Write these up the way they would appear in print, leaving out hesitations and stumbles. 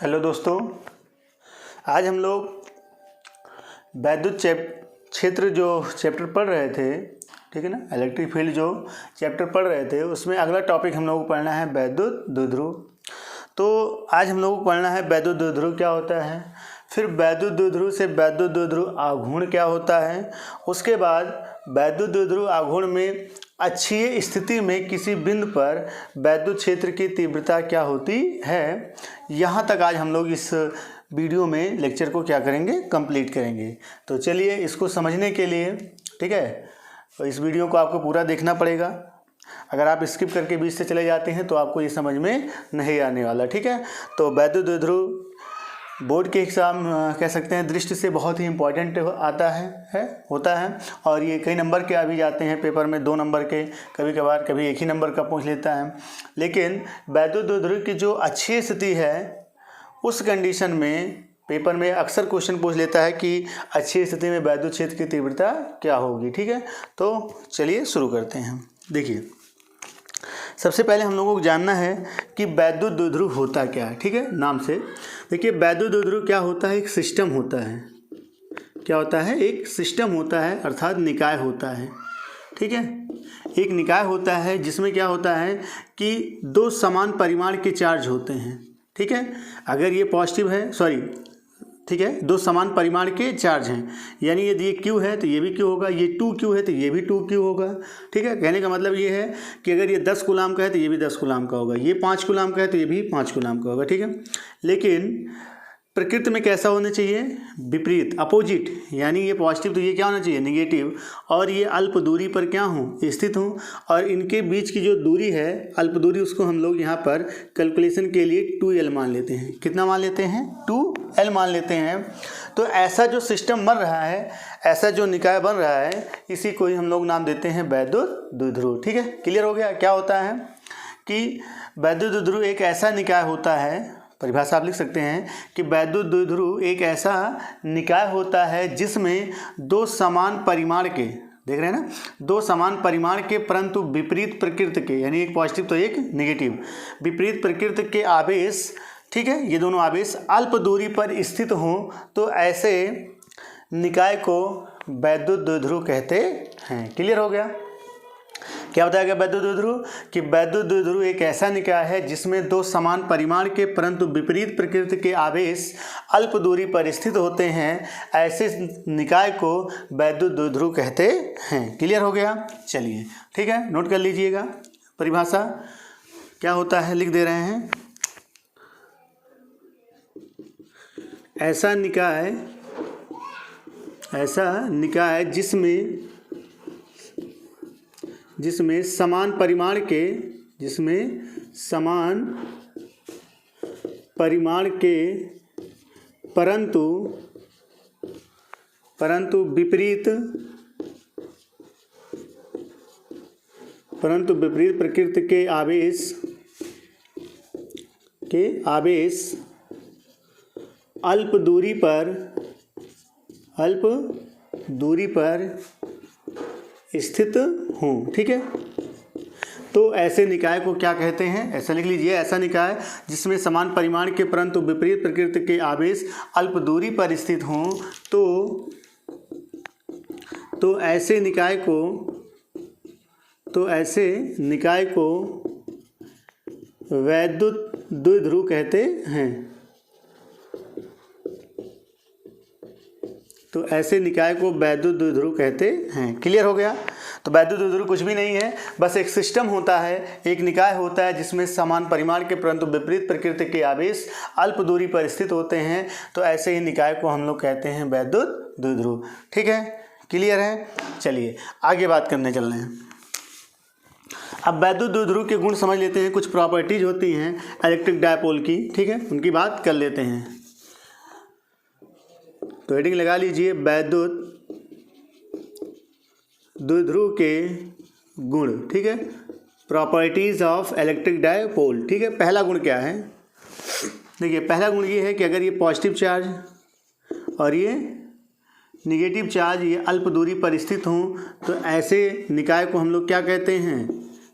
Hello दोस्तों, आज हम लोग वैद्युत क्षेत्र जो चैप्टर पढ़ रहे थे, ठीक है ना, इलेक्ट्रिक फील्ड जो चैप्टर पढ़ रहे थे उसमें अगला टॉपिक हम लोग को पढ़ना है वैद्युत द्विध्रुव। तो आज हम लोग को पढ़ना है वैद्युत द्विध्रुव क्या होता है, फिर वैद्युत द्विध्रुव से वैद्युत द्विध्रुव आघूर्ण क्या होता है, उसके बाद वैद्युत द्विध्रुव आघूर्ण में अक्षीय स्थिति में किसी बिंदु पर वैद्युत क्षेत्र की तीव्रता क्या होती है। यहाँ तक आज हम लोग इस वीडियो में लेक्चर को क्या करेंगे, कंप्लीट करेंगे। तो चलिए इसको समझने के लिए, ठीक है, तो इस वीडियो को आपको पूरा देखना पड़ेगा। अगर आप स्किप करके बीच से चले जाते हैं तो आपको ये समझ में नहीं आने वाला, ठीक है। तो वैद्युत द्विध्रुव बोर्ड के एग्ज़ाम कह सकते हैं दृष्टि से बहुत ही इम्पोर्टेंट होता है और ये कई नंबर के आ भी जाते हैं पेपर में, 2 नंबर के, कभी कभार कभी 1 ही नंबर का पूछ लेता है। लेकिन वैद्युत द्विध्रुव की जो अक्षीय स्थिति है उस कंडीशन में पेपर में अक्सर क्वेश्चन पूछ लेता है कि अक्षीय स्थिति में वैद्युत क्षेत्र की तीव्रता क्या होगी, ठीक है। तो चलिए शुरू करते हैं। देखिए, सबसे पहले हम लोगों को जानना है कि वैद्युत द्विध्रुव होता क्या है, ठीक है, नाम से। देखिए, वैद्युत द्विध्रुव क्या होता है, एक सिस्टम होता है। क्या होता है, एक सिस्टम होता है, अर्थात निकाय होता है, ठीक है। एक निकाय होता है जिसमें क्या होता है कि 2 समान परिमाण के चार्ज होते हैं, ठीक है। अगर ये पॉजिटिव है, ठीक है, 2 समान परिमाण के चार्ज हैं, यानी यदि ये Q है तो ये भी Q होगा, ये 2Q है तो ये भी 2Q होगा, ठीक है। कहने का मतलब ये है कि अगर ये 10 कूलाम का है तो ये भी 10 कूलाम का होगा, ये 5 कूलाम का है तो ये भी 5 कूलाम का होगा, ठीक है। लेकिन प्रकृति में कैसा होना चाहिए, विपरीत, अपोजिट, यानी ये पॉजिटिव तो ये क्या होना चाहिए, निगेटिव, और ये अल्प दूरी पर क्या हो, स्थित हो। और इनके बीच की जो दूरी है, अल्प दूरी, उसको हम लोग यहाँ पर कैलकुलेशन के लिए 2L मान लेते हैं। कितना मान लेते हैं, 2L मान लेते हैं। तो ऐसा जो सिस्टम बन रहा है, ऐसा जो निकाय बन रहा है, इसी को ही हम लोग नाम देते हैं वैद्युत द्विध्रुव, ठीक है। क्लियर हो गया। क्या होता है कि वैद्युत द्विध्रुव एक ऐसा निकाय होता है, परिभाषा आप लिख सकते हैं कि वैद्युत द्विध्रुव एक ऐसा निकाय होता है जिसमें 2 समान परिमाण के, देख रहे हैं ना, 2 समान परिमाण के परंतु विपरीत प्रकृति के, यानी एक पॉजिटिव तो एक निगेटिव, विपरीत प्रकृति के आवेश, ठीक है, ये दोनों आवेश अल्प दूरी पर स्थित हों, तो ऐसे निकाय को वैद्युत द्विध्रुव कहते हैं। क्लियर हो गया। क्या बताया गया वैद्युत द्विध्रुव, कि वैद्युत द्विध्रुव एक ऐसा निकाय है जिसमें 2 समान परिमाण के परंतु विपरीत प्रकृति के आवेश अल्प दूरी पर स्थित होते हैं, ऐसे निकाय को वैद्युत द्विध्रुव कहते हैं। क्लियर हो गया। चलिए, ठीक है, नोट कर लीजिएगा। परिभाषा क्या होता है, लिख दे रहे हैं। ऐसा निकाय जिसमें समान परिमाण के परंतु विपरीत प्रकृति के आवेश अल्प दूरी पर स्थित हों, ठीक है। तो ऐसे निकाय को क्या कहते हैं, ऐसा लिख लीजिए। ऐसा निकाय जिसमें समान परिमाण के परंतु विपरीत प्रकृति के आवेश अल्प दूरी पर स्थित हों, तो ऐसे निकाय को वैद्युत द्विध्रुव कहते हैं। तो ऐसे निकाय को वैद्युत द्विध्रुव कहते हैं। क्लियर हो गया। तो वैद्युत द्विध्रुव कुछ भी नहीं है, बस एक सिस्टम होता है, एक निकाय होता है जिसमें समान परिमाण के परंतु विपरीत प्रकृति के आवेश अल्प दूरी पर स्थित होते हैं, तो ऐसे ही निकाय को हम लोग कहते हैं वैद्युत द्विध्रुव, ठीक है। क्लियर है। चलिए आगे बात करने चल रहे हैं। अब वैद्युत द्विध्रुव के गुण समझ लेते हैं। कुछ प्रॉपर्टीज होती हैं इलेक्ट्रिक डायपोल की, ठीक है, उनकी बात कर लेते हैं। तो हेडिंग लगा लीजिए, वैद्युत द्विध्रुव के गुण, ठीक है, प्रॉपर्टीज ऑफ इलेक्ट्रिक डायपोल, ठीक है। पहला गुण क्या है, देखिए, पहला गुण ये है कि अगर ये पॉजिटिव चार्ज और ये निगेटिव चार्ज ये अल्प दूरी पर स्थित हों, तो ऐसे निकाय को हम लोग क्या कहते हैं,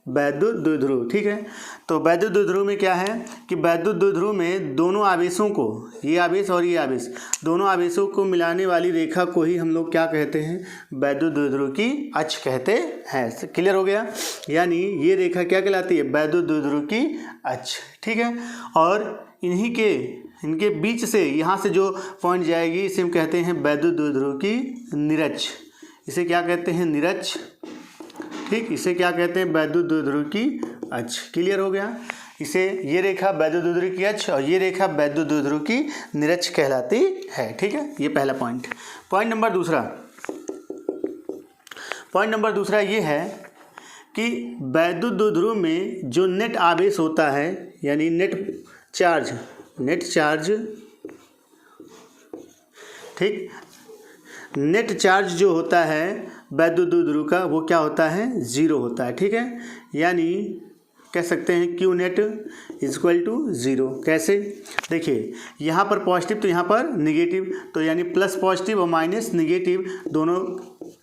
वैद्युत द्विध्रुव, ठीक है। तो वैद्युत द्विध्रुव में क्या है कि वैद्युत द्विध्रुव में दोनों आवेशों को, ये आवेश और ये आवेश, दोनों आवेशों को मिलाने वाली रेखा को ही हम लोग क्या कहते हैं, वैद्युत द्विध्रुव की अक्ष कहते हैं। क्लियर हो गया, यानी ये रेखा क्या कहलाती है, वैद्युत द्विध्रुव की अक्ष, ठीक है। और इनके बीच से यहाँ से जो पॉइंट जाएगी इसे हम कहते हैं वैद्युत द्विध्रुव की निरक्ष, इसे क्या कहते हैं, निरक्ष, ठीक। इसे क्या कहते हैं, वैद्युत द्विध्रुव की अक्ष। क्लियर हो गया, इसे ये रेखा वैद्युत द्विध्रुव की अक्ष और ये रेखा वैद्युत द्विध्रुव की निरक्ष कहलाती है, ठीक है। ये पहला पॉइंट। पॉइंट नंबर दूसरा ये है कि वैद्युत द्विध्रुव में जो नेट आवेश होता है, यानी नेट चार्ज, ठीक, नेट चार्ज जो होता है वैद्युत द्विध्रुव का वो क्या होता है, 0 होता है, ठीक है। यानी कह सकते हैं Q नेट इक्वल टू 0। कैसे, देखिए यहाँ पर पॉजिटिव तो यहाँ पर निगेटिव, तो यानी प्लस पॉजिटिव और माइनस निगेटिव दोनों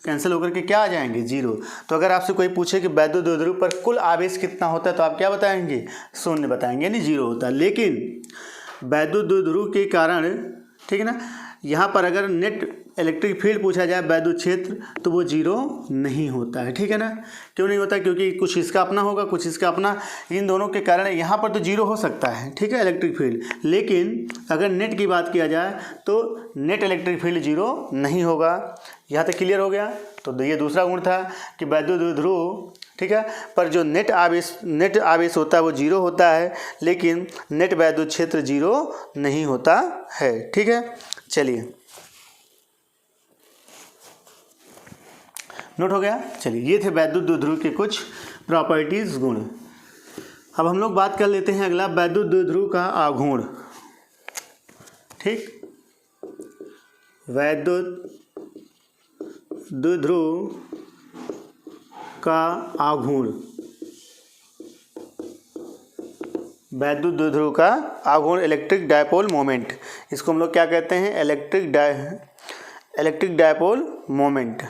कैंसिल होकर के क्या आ जाएंगे, 0। तो अगर आपसे कोई पूछे कि वैद्युत द्विध्रुव पर कुल आवेश कितना होता है तो आप क्या बताएंगे, 0 बताएंगे, यानी 0 होता है। लेकिन वैद्युत द्विध्रुव के कारण, ठीक है ना, यहाँ पर अगर नेट इलेक्ट्रिक फील्ड पूछा जाए वैद्युत क्षेत्र तो वो 0 नहीं होता है, ठीक है ना। क्यों नहीं होता, क्योंकि कुछ इसका अपना होगा, कुछ इसका अपना, इन दोनों के कारण यहाँ पर तो 0 हो सकता है, ठीक है, इलेक्ट्रिक फील्ड। लेकिन अगर नेट की बात किया जाए तो नेट इलेक्ट्रिक फील्ड 0 नहीं होगा। यहाँ तक क्लियर हो गया। तो ये दूसरा गुण था कि वैद्युत द्विध्रुव, ठीक है, पर जो नेट आवेश होता है वो 0 होता है, लेकिन नेट वैद्युत क्षेत्र 0 नहीं होता है, ठीक है। चलिए, नोट हो गया। चलिए, ये थे वैद्युत द्विध्रुव के कुछ प्रॉपर्टीज, गुण। अब हम लोग बात कर लेते हैं अगला, वैद्युत द्विध्रुव का आघूर्ण, ठीक। वैद्युत द्विध्रुव का आघूर्ण, वैद्युत द्विध्रुव का आघूर्ण, इलेक्ट्रिक डायपोल मोमेंट, इसको हम लोग क्या कहते हैं, इलेक्ट्रिक डायपोल मोमेंट,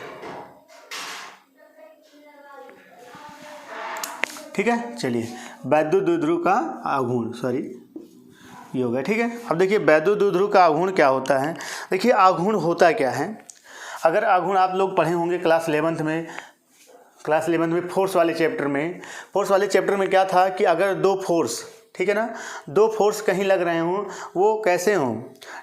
ठीक है। चलिए, वैद्युत द्विध्रुव का आघूर्ण, ये हो गया, ठीक है। अब देखिए वैद्युत द्विध्रुव का आघूर्ण क्या होता है। देखिए आघूर्ण होता क्या है, अगर आघूर्ण आप लोग पढ़े होंगे क्लास 11th में फोर्स वाले चैप्टर में क्या था कि अगर दो फोर्स, ठीक है ना, दो फोर्स कहीं लग रहे हों, वो कैसे हों,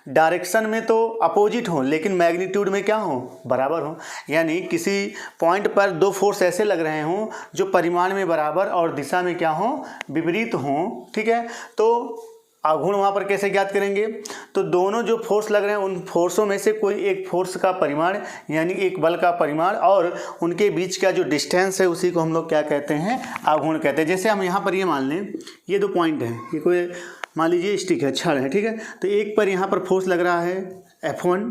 डायरेक्शन में तो अपोजिट हों लेकिन मैग्नीट्यूड में क्या हों, बराबर हों। यानी किसी पॉइंट पर दो फोर्स ऐसे लग रहे हों जो परिमाण में बराबर और दिशा में क्या हों, विपरीत हों, ठीक है। तो आघूर्ण वहाँ पर कैसे ज्ञात करेंगे, तो दोनों जो फोर्स लग रहे हैं उन फोर्सों में से कोई एक फोर्स का परिमाण, यानी एक बल का परिमाण, और उनके बीच का जो डिस्टेंस है उसी को हम लोग क्या कहते हैं, आघूर्ण कहते हैं। जैसे हम यहाँ पर ये मान लें, ये दो पॉइंट हैं, ये कोई मान लीजिए स्टिक है, छड़ है, ठीक है। तो एक पर यहाँ पर फोर्स लग रहा है F1,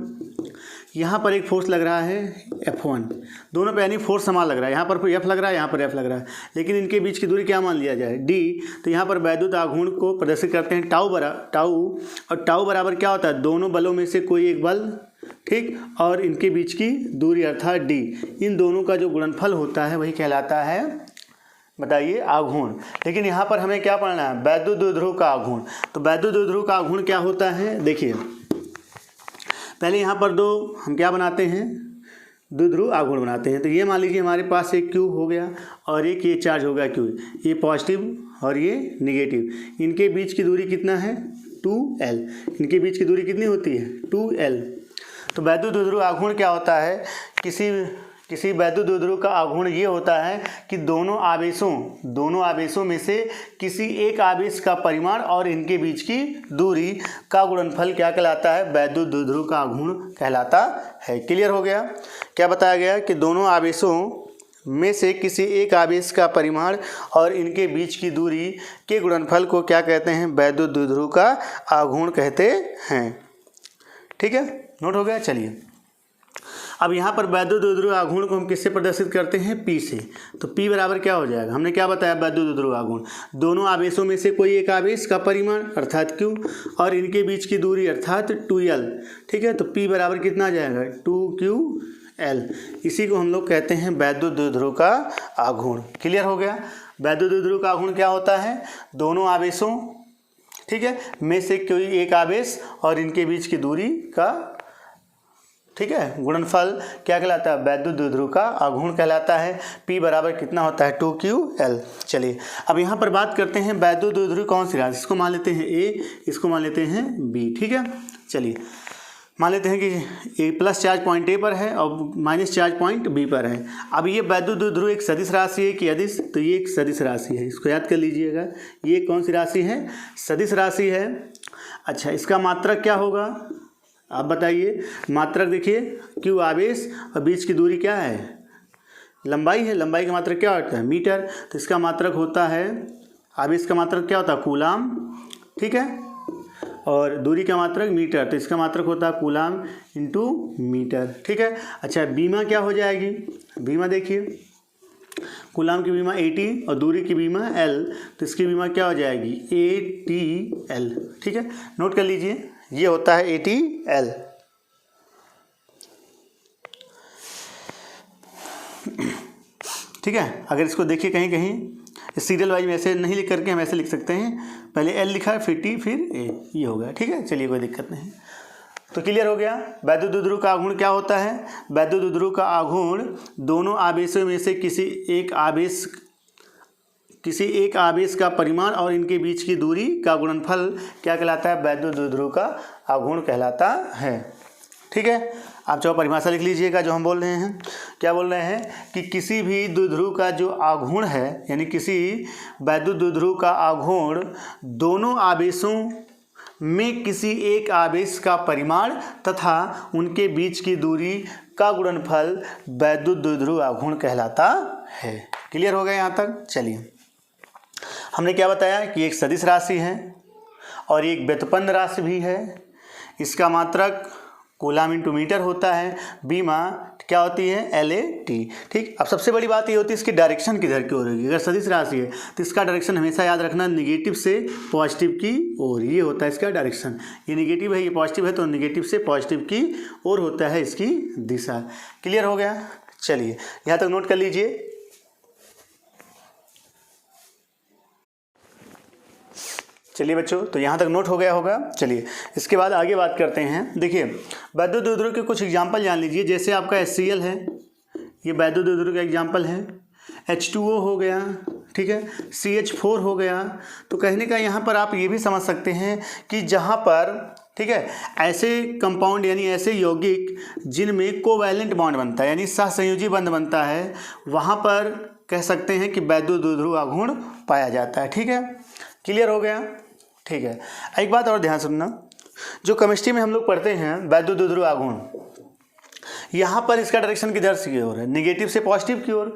यहाँ पर एक फोर्स लग रहा है F1, दोनों पे यानी फोर्स समान लग रहा है, यहाँ पर F लग रहा है, यहाँ पर F लग रहा है, लेकिन इनके बीच की दूरी क्या मान लिया जाए, D। तो यहाँ पर वैद्युत आघूर्ण को प्रदर्शित करते हैं टाउ, और टाउ बराबर क्या होता है, दोनों बलों में से कोई एक बल, ठीक, और इनके बीच की दूरी अर्थात D, इन दोनों का जो गुणनफल होता है वही कहलाता है, बताइए, आघूर्ण। लेकिन यहाँ पर हमें क्या पढ़ना है, वैद्युत द्विध्रुव का आघूर्ण। तो वैद्युत द्विध्रुव का आघूर्ण क्या होता है, देखिए पहले यहाँ पर दो हम क्या बनाते हैं, द्विध्रुव आघूर्ण बनाते हैं। तो ये मान लीजिए हमारे पास एक Q हो गया और एक ये चार्ज हो गया Q, ये पॉजिटिव और ये निगेटिव, इनके बीच की दूरी कितना है, 2L, इनके बीच की दूरी कितनी होती है, 2L। तो वैद्युत द्विध्रुव आघूर्ण क्या होता है, किसी वैद्युत द्विध्रुव का आघूर्ण ये होता है कि दोनों आवेशों में से किसी एक आवेश का परिमाण और इनके बीच की दूरी का गुणनफल क्या कहलाता है, वैद्युत द्विध्रुव का आघूर्ण कहलाता है। क्लियर हो गया। क्या बताया गया कि दोनों आवेशों में से किसी एक आवेश का परिमाण और इनके बीच की दूरी के गुणनफल को क्या कहते हैं, वैद्युत द्विध्रुव का आघूर्ण कहते हैं, ठीक है, नोट हो गया। चलिए, अब यहाँ पर वैद्युत द्विध्रुव आघूर्ण को हम किससे प्रदर्शित करते हैं, P से। तो P बराबर क्या हो जाएगा, हमने क्या बताया, वैद्युत द्विध्रुव आघूर्ण, दोनों आवेशों में से कोई एक आवेश का परिमाण अर्थात Q और इनके बीच की दूरी अर्थात 2L, ठीक है। तो P बराबर कितना आ जाएगा, 2QL, इसी को हम लोग कहते हैं वैद्युत द्विध्रुव का आघूर्ण। क्लियर हो गया। वैद्युत द्विध्रुव का आघूर्ण क्या होता है? दोनों आवेशों, ठीक है, में से कोई एक आवेश और इनके बीच की दूरी का, ठीक है, गुणनफल क्या कहलाता है? वैद्युत द्विध्रुव का आघूर्ण कहलाता है। P बराबर कितना होता है? 2QL। चलिए अब यहाँ पर बात करते हैं वैद्युत द्विध्रुव कौन सी राशि, इसको मान लेते हैं A, इसको मान लेते हैं B, ठीक है। चलिए मान लेते हैं कि ए प्लस चार्ज पॉइंट ए पर है और माइनस चार्ज पॉइंट बी पर है। अब ये वैद्युत द्विध्रुव एक सदिश राशि है कि अदिश? तो ये एक सदिश राशि है, इसको याद कर लीजिएगा। ये कौन सी राशि है? सदिश राशि है। अच्छा, इसका मात्रक क्या होगा आप बताइए? मात्रक देखिए, क्यू आवेश और बीच की दूरी क्या है? लंबाई है। लंबाई का मात्रक क्या होता है? मीटर। तो इसका मात्रक होता है, आवेश का मात्रक क्या होता है? कूलाम, ठीक है, और दूरी का मात्रक मीटर। तो इसका मात्रक होता है कूलाम इंटू मीटर, ठीक है। अच्छा, बीमा क्या हो जाएगी? बीमा देखिए, कूलाम की बीमा 80 और दूरी की बीमा L, तो इसकी बीमा क्या हो जाएगी? ATL, ठीक है, नोट कर लीजिए, ये होता है ATL। ठीक है, अगर इसको देखिए कहीं कहीं सीरियल वाइज में ऐसे नहीं लिख करके हम ऐसे लिख सकते हैं, पहले L लिखा है, फिर T, फिर A, ये हो गया, ठीक है। चलिए कोई दिक्कत नहीं। तो क्लियर हो गया। वैद्युत द्विध्रुव का आघूर्ण क्या होता है? वैद्युत द्विध्रुव का आघूर्ण दोनों आवेशों में से किसी एक आवेश का परिमाण और इनके बीच की दूरी का गुणनफल क्या कहलाता है? वैद्युत द्विध्रुव का आघूर्ण कहलाता है, ठीक है। आप जो परिभाषा लिख लीजिएगा जो हम बोल रहे हैं। क्या बोल रहे हैं कि किसी भी द्विध्रुव का जो आघूर्ण है, यानी किसी वैद्युत द्विध्रुव का आघूर्ण दोनों आवेशों में किसी एक आवेश का परिमाण तथा उनके बीच की दूरी का गुणनफल वैद्युत द्विध्रुव आघूर्ण कहलाता है। क्लियर हो गया यहाँ तक? चलिए, हमने क्या बताया कि एक सदिश राशि है और एक व्युत्पन्न राशि भी है। इसका मात्रक कूलाम इंटू मीटर होता है। बीमा क्या होती है? LAT, ठीक। अब सबसे बड़ी बात ये होती है इसकी डायरेक्शन किधर की ओर होगी। अगर सदिश राशि है तो इसका डायरेक्शन हमेशा याद रखना निगेटिव से पॉजिटिव की ओर, ये होता है इसका डायरेक्शन। ये निगेटिव है, ये पॉजिटिव है, तो निगेटिव से पॉजिटिव की ओर होता है इसकी दिशा। क्लियर हो गया? चलिए यहाँ तक नोट कर लीजिए। चलिए बच्चों, तो यहाँ तक नोट हो गया होगा। चलिए इसके बाद आगे बात करते हैं। देखिए वैद्युत द्विध्रुव के कुछ एग्जाम्पल जान लीजिए। जैसे आपका HCl है, ये वैद्युत द्विध्रुव का एग्जाम्पल है। H2O हो गया, ठीक है, CH4 हो गया। तो कहने का यहाँ पर आप ये भी समझ सकते हैं कि जहाँ पर, ठीक है, ऐसे कंपाउंड यानी ऐसे यौगिक जिनमें कोवैलेंट बॉन्ड बनता है यानी सहसंयोजी बंध बनता है, वहाँ पर कह सकते हैं कि वैद्युत द्विध्रुव आघूर्ण पाया जाता है, ठीक है। क्लियर हो गया? ठीक है। एक बात और ध्यान सुनना, जो केमिस्ट्री में हम लोग पढ़ते हैं वैद्युत द्विध्रुव आघूर्ण, यहाँ पर इसका डायरेक्शन किधर से की ओर है? निगेटिव से पॉजिटिव की ओर,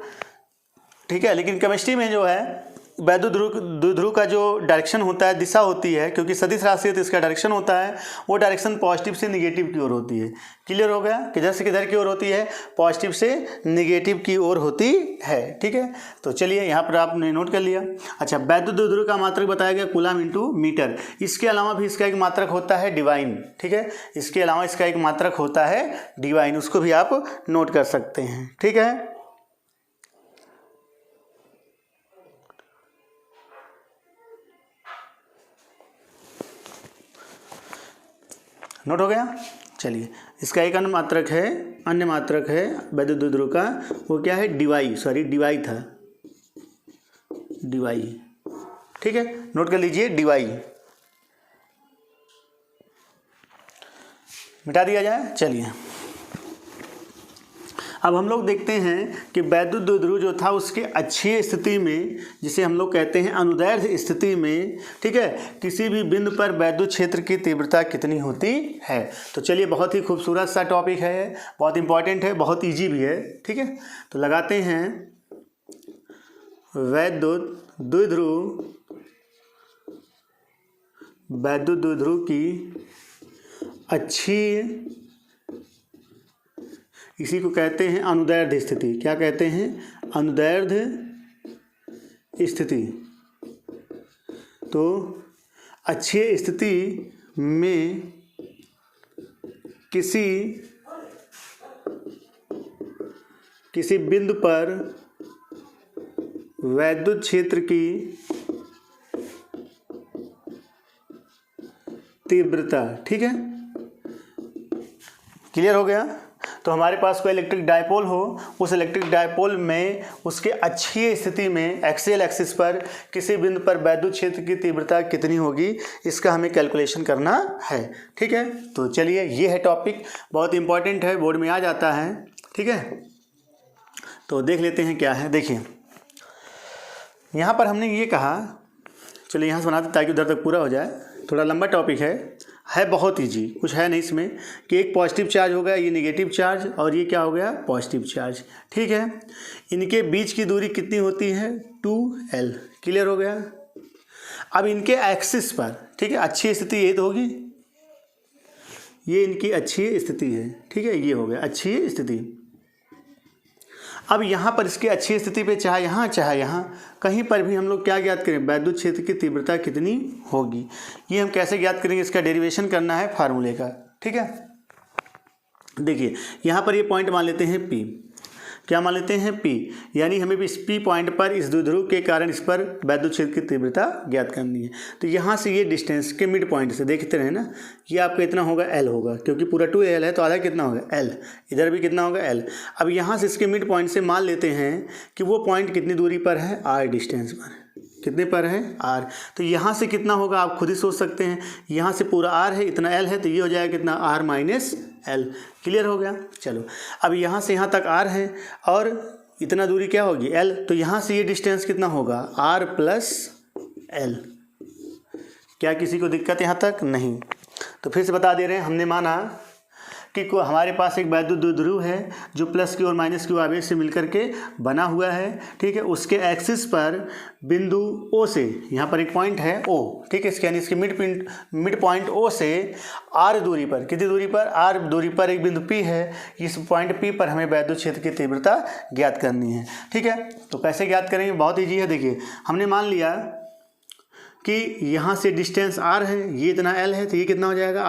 ठीक है। लेकिन केमिस्ट्री में जो है वैद्युत द्विध्रुव का जो डायरेक्शन होता है, दिशा होती है, क्योंकि सदिश राशि है तो इसका डायरेक्शन होता है, वो डायरेक्शन पॉजिटिव से निगेटिव की ओर होती है। क्लियर हो गया? किधर से किधर की ओर होती है? पॉजिटिव से निगेटिव की ओर होती है, ठीक है। तो चलिए यहाँ पर आपने नोट कर लिया। अच्छा, वैद्युत द्विध्रुव का मात्रक बताया गया कूलाम इंटू मीटर। इसके अलावा भी इसका एक मात्रक होता है डिवाइन, ठीक है। इसके अलावा इसका एक मात्रक होता है डिवाइन, उसको भी आप नोट कर सकते हैं, ठीक है। नोट हो गया? चलिए, इसका एक अन्य मात्रक है वैद्युत द्विध्रुव का, वो क्या है? डिवाई था, डिवाई, ठीक है, नोट कर लीजिए, डिवाई। मिटा दिया जाए। चलिए अब हम लोग देखते हैं कि वैद्युत द्विध्रुव जो था उसके अक्षीय स्थिति में, जिसे हम लोग कहते हैं अनुदैर्ध्य स्थिति में, ठीक है, किसी भी बिंदु पर वैद्युत क्षेत्र की तीव्रता कितनी होती है। तो चलिए, बहुत ही खूबसूरत सा टॉपिक है, बहुत इंपॉर्टेंट है, बहुत ईजी भी है, ठीक है। तो लगाते हैं वैद्युत द्विध्रुव की अक्षीय, इसी को कहते हैं अनुदैर्ध्य स्थिति। क्या कहते हैं? अनुदैर्ध्य स्थिति। तो अक्षीय स्थिति में किसी बिंदु पर वैद्युत क्षेत्र की तीव्रता। ठीक है, क्लियर हो गया। तो हमारे पास कोई इलेक्ट्रिक डायपोल हो, उस इलेक्ट्रिक डायपोल में उसके अक्षीय स्थिति में एक्सियल एक्सिस पर किसी बिंदु पर वैद्युत क्षेत्र की तीव्रता कितनी होगी, इसका हमें कैलकुलेशन करना है। ठीक है, तो चलिए ये है टॉपिक, बहुत इंपॉर्टेंट है, बोर्ड में आ जाता है। ठीक है, तो देख लेते हैं क्या है। देखिए यहाँ पर हमने ये कहा, चलिए यहाँ से बनाते ताकि उधर तक पूरा हो जाए, थोड़ा लंबा टॉपिक है बहुत ईजी, कुछ है नहीं इसमें, कि एक पॉजिटिव चार्ज हो गया, ये नेगेटिव चार्ज, और ये क्या हो गया, पॉजिटिव चार्ज। ठीक है, इनके बीच की दूरी कितनी होती है, 2L। क्लियर हो गया। अब इनके एक्सिस पर, ठीक है, अच्छी स्थिति ये तो होगी, ये इनकी अच्छी स्थिति है। ठीक है, ये हो गया अच्छी स्थिति। अब यहाँ पर इसकी अच्छी स्थिति पे चाहे यहाँ कहीं पर भी हम लोग क्या ज्ञात करें, वैद्युत क्षेत्र की तीव्रता कितनी होगी। ये हम कैसे ज्ञात करेंगे, इसका डेरिवेशन करना है फार्मूले का। ठीक है, देखिए यहाँ पर ये पॉइंट मान लेते हैं P, क्या मान लेते हैं P, यानी हमें भी इस P पॉइंट पर इस द्विध्रुव के कारण इस पर वैद्युत क्षेत्र की तीव्रता ज्ञात करनी है। तो यहाँ से ये डिस्टेंस के मिड पॉइंट से देखते रहे ना, ये आपका इतना होगा L होगा, क्योंकि पूरा 2L है तो आधा कितना होगा L, इधर भी कितना होगा L। अब यहाँ से इसके मिड पॉइंट से मान लेते हैं कि वो पॉइंट कितनी दूरी पर है, R डिस्टेंस पर, कितने पर है, R। तो यहाँ से कितना होगा आप खुद ही सोच सकते हैं, यहाँ से पूरा R है, इतना L है, तो ये हो जाएगा कितना, R माइनस L। क्लियर हो गया। चलो अब यहाँ से यहाँ तक R है और इतना दूरी क्या होगी, L, तो यहाँ से ये डिस्टेंस कितना होगा, R प्लस L। क्या किसी को दिक्कत यहाँ तक, नहीं। तो फिर से बता दे रहे हैं, हमने माना कि हमारे पास एक वैद्युत द्विध्रुव है जो प्लस की और माइनस की आवेश से मिलकर के बना हुआ है। ठीक है, उसके एक्सिस पर बिंदु O से, यहाँ पर एक पॉइंट है O, ठीक है, इसके यानी इसके मिड पॉइंट O से R दूरी पर, कितनी दूरी पर, R दूरी पर एक बिंदु P है। इस पॉइंट P पर हमें वैद्युत क्षेत्र की तीव्रता ज्ञात करनी है। ठीक है, तो कैसे ज्ञात करेंगे, बहुत ईजी है। देखिए हमने मान लिया कि यहाँ से डिस्टेंस R है, ये इतना L है, तो ये कितना हो जाएगा,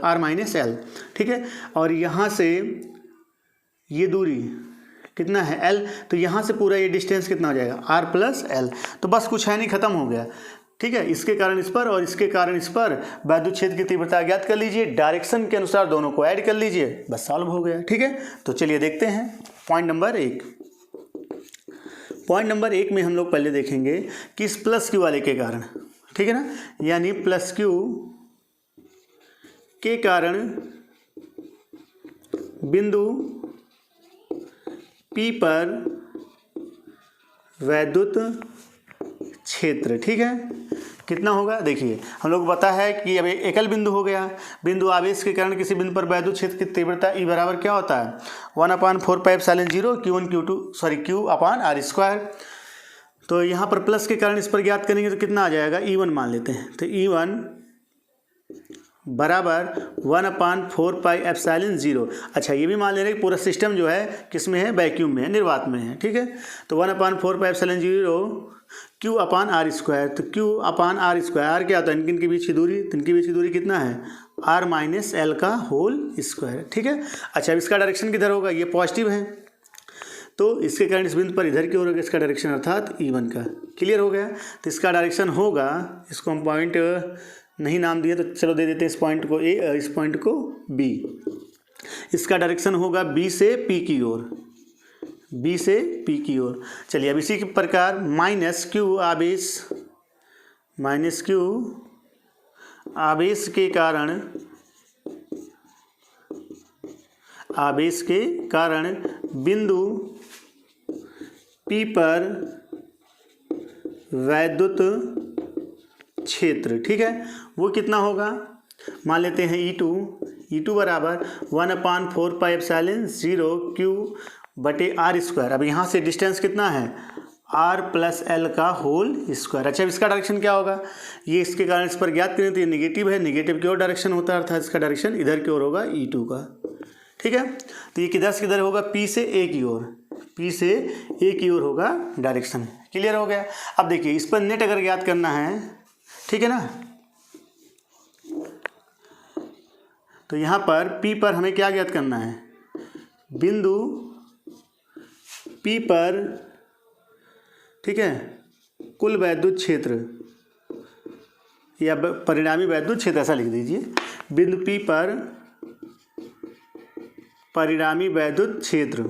R माइनस L। ठीक है, और यहाँ से ये दूरी कितना है, L, तो यहाँ से पूरा ये डिस्टेंस कितना हो जाएगा, R प्लस L। तो बस कुछ है नहीं, ख़त्म हो गया। ठीक है, इसके कारण इस पर और इसके कारण इस पर वैद्युत क्षेत्र की तीव्रता ज्ञात कर लीजिए, डायरेक्शन के अनुसार दोनों को ऐड कर लीजिए, बस सॉल्व हो गया। ठीक है, तो चलिए देखते हैं पॉइंट नंबर 1। पॉइंट नंबर 1 में हम लोग पहले देखेंगे कि इस प्लस क्यू वाले के कारण, ठीक है ना, यानी प्लस क्यू के कारण बिंदु P पर वैद्युत क्षेत्र, ठीक है, कितना होगा। देखिए हम लोग पता है कि अब एकल बिंदु हो गया, बिंदु आवेश के कारण किसी बिंदु पर वैद्युत क्षेत्र की तीव्रता E बराबर क्या होता है, 1/4πε0 Q/R²। तो यहाँ पर प्लस के कारण इस पर ज्ञात करेंगे तो कितना आ जाएगा, E1 मान लेते हैं। तो E1 बराबर 1/4πε0। अच्छा ये भी मान ले रहे हैं कि पूरा सिस्टम जो है किस में है, वैक्यूम में है, निर्वात में है। ठीक है, तो 1/4πε0 Q/R²। तो Q/R², R क्या होता है, इनके बीच की दूरी, तो इनके बीच की दूरी कितना है, R माइनस L का होल स्क्वायर। ठीक है, अच्छा अब इसका डायरेक्शन किधर होगा, ये पॉजिटिव है, तो इसके कारण इस बिंदु पर इधर की ओर होगा इसका डायरेक्शन, अर्थात E1 का। क्लियर हो गया। तो इसका डायरेक्शन होगा, इसको हम पॉइंट नहीं नाम दिया तो चलो दे देते हैं इस पॉइंट को A, इस पॉइंट को B। इसका डायरेक्शन होगा B से P की ओर, B से P की ओर। चलिए अब इसी के प्रकार माइनस Q आवेश के कारण बिंदु P पर वैद्युत क्षेत्र, ठीक है, वो कितना होगा, मान लेते हैं E2 बराबर 1/4πε0 Q/R²। अब यहाँ से डिस्टेंस कितना है, R प्लस L का होल स्क्वायर। अच्छा इसका डायरेक्शन क्या होगा, ये इसके कारण इस पर ज्ञात करें तो ये नेगेटिव है, नेगेटिव की ओर डायरेक्शन होता है, अर्थात इसका डायरेक्शन इधर की ओर होगा E2 का। ठीक है, तो ये किधर से किधर होगा, P से A की ओर, P से A की ओर होगा डायरेक्शन। क्लियर हो गया। अब देखिए इस पर नेट अगर ज्ञात करना है, ठीक है ना, तो यहाँ पर P पर हमें क्या ज्ञात करना है, बिंदु P पर ठीक है, कुल वैद्युत क्षेत्र या परिणामी वैद्युत क्षेत्र ऐसा लिख दीजिए, बिंदु P पर परिणामी वैद्युत क्षेत्र,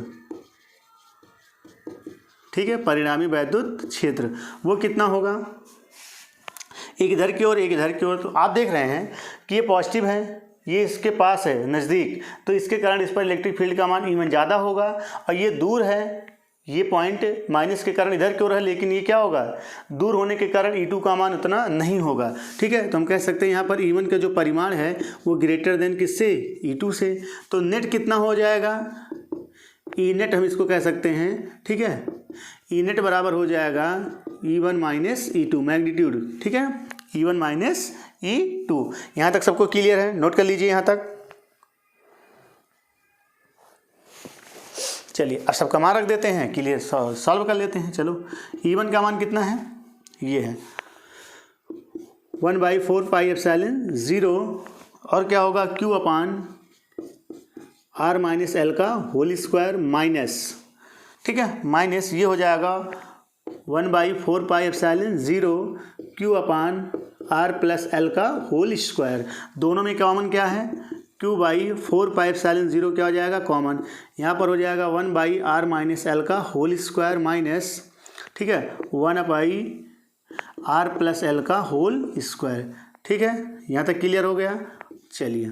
ठीक है, परिणामी वैद्युत क्षेत्र वो कितना होगा, एक इधर की ओर एक इधर की ओर। तो आप देख रहे हैं कि ये पॉजिटिव है, ये इसके पास है नज़दीक, तो इसके कारण इस पर इलेक्ट्रिक फील्ड का मान E1 ज़्यादा होगा, और ये दूर है, ये पॉइंट माइनस के कारण इधर की ओर है, लेकिन ये क्या होगा, दूर होने के कारण E2 का मान उतना नहीं होगा, ठीक है। तो हम कह सकते हैं यहाँ पर E1 का जो परिमाण है वो ग्रेटर देन किससे, E2 से। तो नेट कितना हो जाएगा, ई नेट हम इसको कह सकते हैं, ठीक है, ई नेट बराबर हो जाएगा E1 माइनस E2 मैग्नीट्यूड, ठीक है, E1 माइनस E2। यहाँ तक सबको क्लियर है, नोट कर लीजिए यहाँ तक। चलिए अब सबका मान रख देते हैं, क्लियर सॉल्व कर लेते हैं। चलो E1 का मान कितना है, ये है 1/4 पाई एप्सिलॉन 0, और क्या होगा Q अपान R माइनस L का होल स्क्वायर माइनस, ठीक है, माइनस ये हो जाएगा 1/4 पाई एप्सिलॉन 0 Q अपान R प्लस L का होल स्क्वायर। दोनों में कॉमन क्या है, Q/4 पाई एप्सिलॉन 0 क्या हो जाएगा, कॉमन। यहाँ पर हो जाएगा 1/R माइनस L का होल स्क्वायर माइनस, ठीक है, 1/R प्लस L का होल स्क्वायर, ठीक है। यहाँ तक क्लियर हो गया। चलिए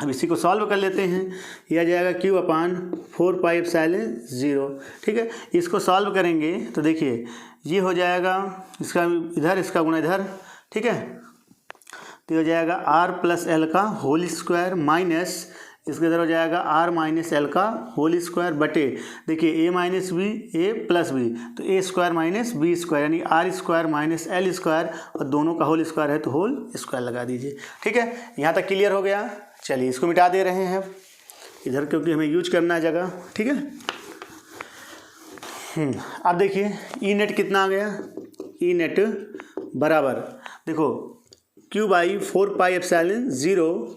अब इसी को सॉल्व कर लेते हैं। यह आ जाएगा Q अपान 4 पाई एप्सिलॉन 0, ठीक है। इसको सॉल्व करेंगे तो देखिए ये हो जाएगा, इसका इधर इसका गुणा इधर, ठीक है, तो हो जाएगा R प्लस L का होल स्क्वायर माइनस, इसके इधर हो जाएगा R माइनस L का होल स्क्वायर बटे, देखिए A minus B A plus B, तो A square minus B square, यानी R square minus L square, और दोनों का होल स्क्वायर है तो होल स्क्वायर लगा दीजिए, ठीक है। यहाँ तक क्लियर हो गया। चलिए इसको मिटा दे रहे हैं इधर, क्योंकि हमें यूज करना है जगह, ठीक है। अब देखिए ई नेट कितना आ गया, ई नेट बराबर देखो Q/4 पाई एप्सिलॉन 0,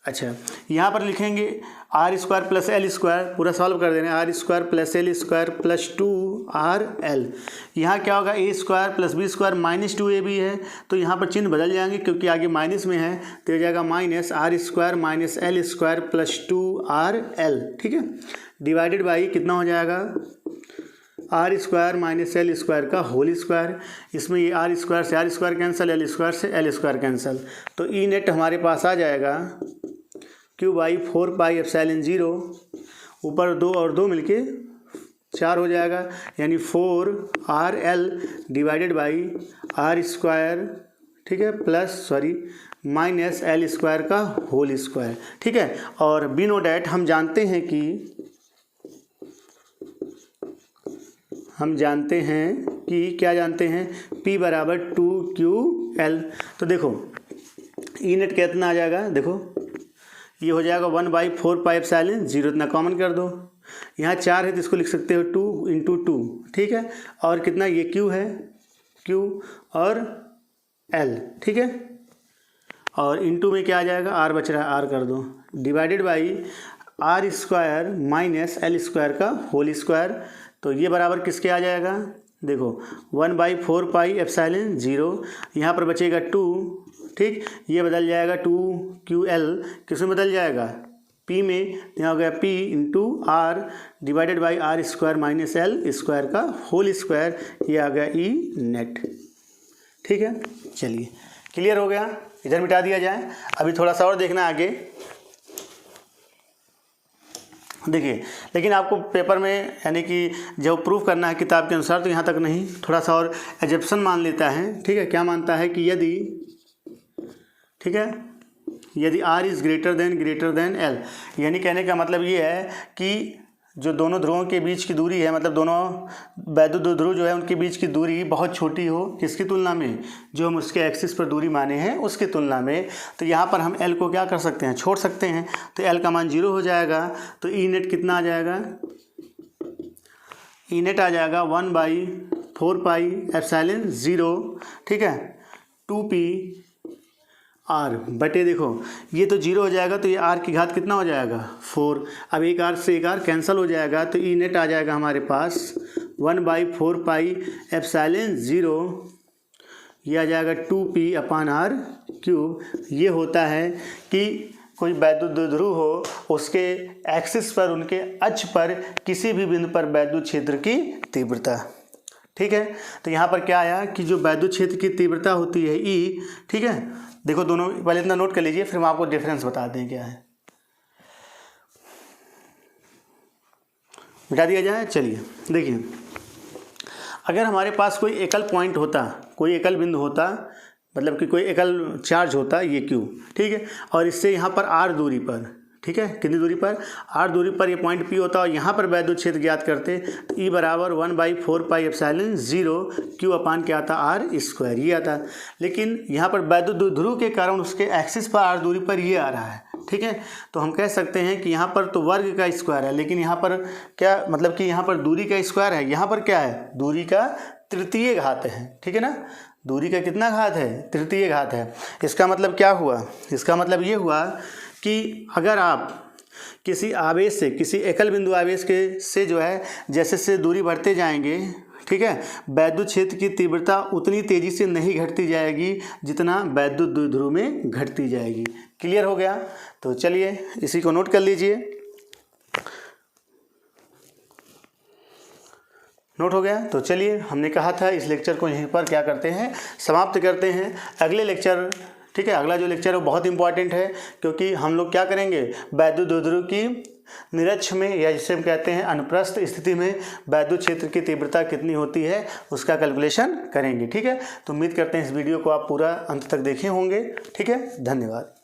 अच्छा यहाँ पर लिखेंगे R square plus L square, पूरा सॉल्व कर देना, R square plus L square plus 2RL। यहाँ क्या होगा, A square plus B square minus 2AB है, तो यहाँ पर चिन्ह बदल जाएंगे क्योंकि आगे माइनस में है, तो हो जाएगा minus R square minus L square plus 2RL, ठीक है, डिवाइडेड बाई कितना हो जाएगा, R square minus L square का होल स्क्वायर। इसमें ये R स्क्वायर से R square cancel, L square से L स्क्वायर कैंसिल, तो ई नेट हमारे पास आ जाएगा Q/4 पाई एप्सिलॉन 0, ऊपर 2 और 2 मिलके 4 हो जाएगा, यानी 4RL divided by R square, ठीक है, प्लस माइनस L स्क्वायर का होल स्क्वायर, ठीक है। और बी नो डैट हम जानते हैं कि क्या जानते हैं, P बराबर 2QL। तो देखो ई नेट कितना आ जाएगा, देखो ये हो जाएगा 1/4 पाई एप्सिलॉन 0, इतना कॉमन कर दो, यहाँ 4 है तो इसको लिख सकते हो 2 × 2, ठीक है, और कितना ये Q है, Q और L, ठीक है, और इंटू में क्या आ जाएगा, R बच रहा है, R कर दो, divided by R square minus L square का होल स्क्वायर। तो ये बराबर किसके आ जाएगा, देखो 1/4 पाई एप्सिलॉन 0, यहाँ पर बचेगा 2, ठीक, ये बदल जाएगा 2QL, किस में बदल जाएगा, P में, यहाँ हो गया P × R divided by R square minus L square का होल स्क्वायर, ये आ गया ई नेट, ठीक है। चलिए क्लियर हो गया, इधर मिटा दिया जाए। अभी थोड़ा सा और देखना आगे, देखिए, लेकिन आपको पेपर में यानी कि जब प्रूफ करना है किताब के अनुसार, तो यहाँ तक नहीं, थोड़ा सा और एजप्शन मान लेता है, ठीक है। क्या मानता है कि यदि, ठीक है, यदि R is greater than L, यानी कहने का मतलब ये है कि जो दोनों ध्रुवों के बीच की दूरी है, मतलब दोनों वैद्युत ध्रुव जो है उनके बीच की दूरी बहुत छोटी हो, किसकी तुलना में, जो हम उसके एक्सिस पर दूरी माने हैं उसकी तुलना में, तो यहाँ पर हम L को क्या कर सकते हैं, छोड़ सकते हैं, तो L का मान 0 हो जाएगा। तो ई नेट कितना आ जाएगा, ई नेट आ जाएगा 1/4 पाई एप्सिलॉन 0, ठीक है, 2PR बटे, देखो ये तो 0 हो जाएगा, तो ये R की घात कितना हो जाएगा, 4। अब एक R से एक R कैंसिल हो जाएगा, तो ई नेट आ जाएगा हमारे पास 1/4 पाई एप्सिलॉन 0 ये आ जाएगा 2p/r³। ये होता है कि कोई वैद्युत द्विध्रुव हो, उसके एक्सिस पर, उनके अक्ष पर किसी भी बिंदु पर वैद्युत क्षेत्र की तीव्रता। ठीक है, तो यहाँ पर क्या आया कि जो वैद्युत क्षेत्र की तीव्रता होती है ई, ठीक है, देखो दोनों पहले इतना नोट कर लीजिए, फिर हम आपको डिफरेंस बताते हैं क्या है। मिटा दिया जाए। चलिए देखिए, अगर हमारे पास कोई एकल पॉइंट होता, कोई एकल बिंदु होता, मतलब कि कोई एकल चार्ज होता ये Q, ठीक है, और इससे यहाँ पर R दूरी पर, ठीक है, कितनी दूरी पर, R दूरी पर ये पॉइंट P होता और यहाँ पर वैद्युत क्षेत्र ज्ञात करते तो E बराबर 1/4 पाई एप्सिलॉन 0 Q/ क्या आता R², ये आता। लेकिन यहाँ पर वैद्युत द्विध्रुव के कारण उसके एक्सिस पर R दूरी पर ये आ रहा है, ठीक है, तो हम कह सकते हैं कि यहाँ पर तो वर्ग का स्क्वायर है, लेकिन यहाँ पर क्या, मतलब कि यहाँ पर दूरी का स्क्वायर है, यहाँ पर क्या है, दूरी का तृतीय घात है, ठीक है ना, दूरी का कितना घात है, तृतीय घात है। इसका मतलब क्या हुआ, इसका मतलब ये हुआ कि अगर आप किसी आवेश से, किसी एकल बिंदु आवेश के से जो है जैसे से दूरी बढ़ते जाएंगे, ठीक है, वैद्युत क्षेत्र की तीव्रता उतनी तेजी से नहीं घटती जाएगी जितना वैद्युत द्विध्रुव में घटती जाएगी। क्लियर हो गया। तो चलिए इसी को नोट कर लीजिए। नोट हो गया। तो चलिए, हमने कहा था इस लेक्चर को यहीं पर क्या करते हैं, समाप्त करते हैं। अगले लेक्चर, ठीक है, अगला जो लेक्चर है वो बहुत इंपॉर्टेंट है, क्योंकि हम लोग क्या करेंगे, वैद्युत द्विध्रुव की निरक्ष में, या जिसे हम कहते हैं अनुप्रस्थ स्थिति में वैद्युत क्षेत्र की तीव्रता कितनी होती है उसका कैलकुलेशन करेंगे। ठीक है, तो उम्मीद करते हैं इस वीडियो को आप पूरा अंत तक देखे होंगे। ठीक है, धन्यवाद।